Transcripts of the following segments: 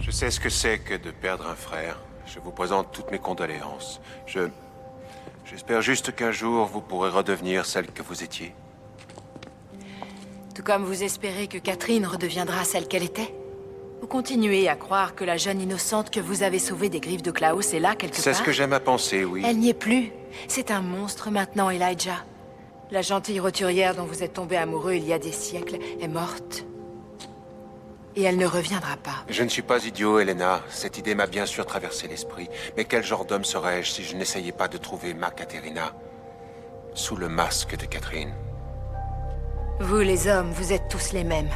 Je sais ce que c'est que de perdre un frère. Je vous présente toutes mes condoléances. J'espère juste qu'un jour, vous pourrez redevenir celle que vous étiez. Tout comme vous espérez que Catherine redeviendra celle qu'elle était. Vous continuez à croire que la jeune innocente que vous avez sauvée des griffes de Klaus est là quelque part. C'est ce que j'aime à penser, oui. Elle n'y est plus. C'est un monstre maintenant, Elijah. La gentille roturière dont vous êtes tombé amoureux il y a des siècles est morte. Et elle ne reviendra pas. Je ne suis pas idiot, Elena. Cette idée m'a bien sûr traversé l'esprit. Mais quel genre d'homme serais-je si je n'essayais pas de trouver ma Caterina sous le masque de Catherine? Vous, les hommes, vous êtes tous les mêmes.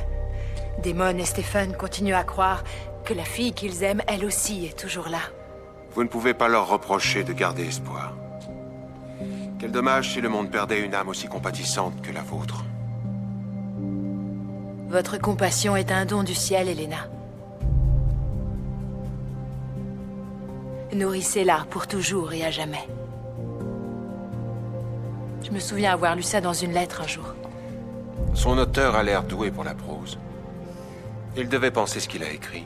Damon et Stephen continuent à croire que la fille qu'ils aiment, elle aussi, est toujours là. Vous ne pouvez pas leur reprocher de garder espoir. Quel dommage si le monde perdait une âme aussi compatissante que la vôtre. Votre compassion est un don du ciel, Elena. Nourrissez-la pour toujours et à jamais. Je me souviens avoir lu ça dans une lettre un jour. Son auteur a l'air doué pour la prose. Il devait penser ce qu'il a écrit.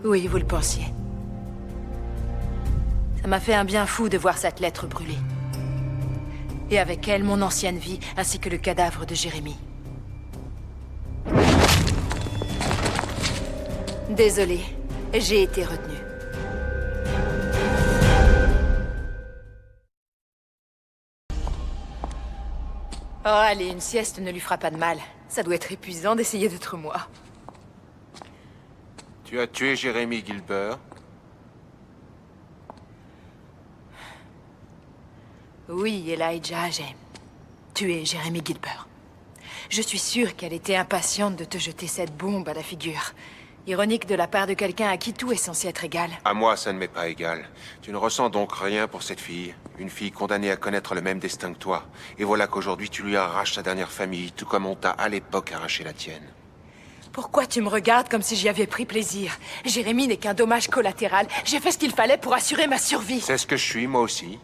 Oui, vous le pensiez. Ça m'a fait un bien fou de voir cette lettre brûler. Et avec elle, mon ancienne vie, ainsi que le cadavre de Jérémie. Désolée, j'ai été retenue. Oh, allez, une sieste ne lui fera pas de mal. Ça doit être épuisant d'essayer d'être moi. Tu as tué Jérémie Gilbert? Oui, Elijah, j'ai tué Jérémie Gilbert. Je suis sûre qu'elle était impatiente de te jeter cette bombe à la figure. Ironique de la part de quelqu'un à qui tout est censé être égal. À moi, ça ne m'est pas égal. Tu ne ressens donc rien pour cette fille. Une fille condamnée à connaître le même destin que toi. Et voilà qu'aujourd'hui, tu lui arraches sa dernière famille, tout comme on t'a à l'époque arraché la tienne. Pourquoi tu me regardes comme si j'y avais pris plaisir? Jérémie n'est qu'un dommage collatéral. J'ai fait ce qu'il fallait pour assurer ma survie. C'est ce que je suis, moi aussi.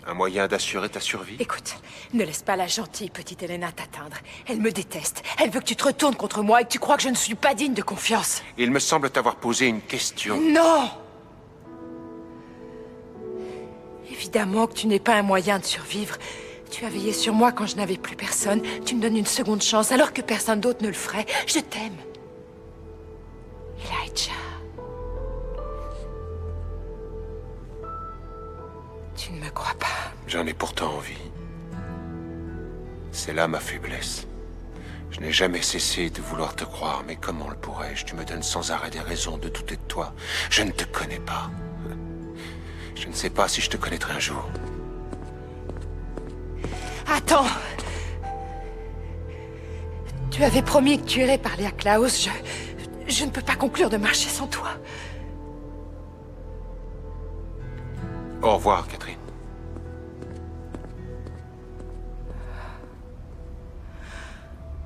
Un moyen d'assurer ta survie. Écoute, ne laisse pas la gentille petite Elena t'atteindre. Elle me déteste. Elle veut que tu te retournes contre moi et que tu crois que je ne suis pas digne de confiance. Il me semble t'avoir posé une question. Non! Évidemment que tu n'es pas un moyen de survivre. Tu as veillé sur moi quand je n'avais plus personne. Tu me donnes une seconde chance alors que personne d'autre ne le ferait. Je t'aime. Elijah. Tu ne me crois pas. J'en ai pourtant envie. C'est là ma faiblesse. Je n'ai jamais cessé de vouloir te croire, mais comment le pourrais-je? Tu me donnes sans arrêt des raisons de douter de toi. Je ne te connais pas. Je ne sais pas si je te connaîtrai un jour. Attends! Tu avais promis que tu irais parler à Klaus. Je ne peux pas conclure de marcher sans toi. Au revoir, Catherine.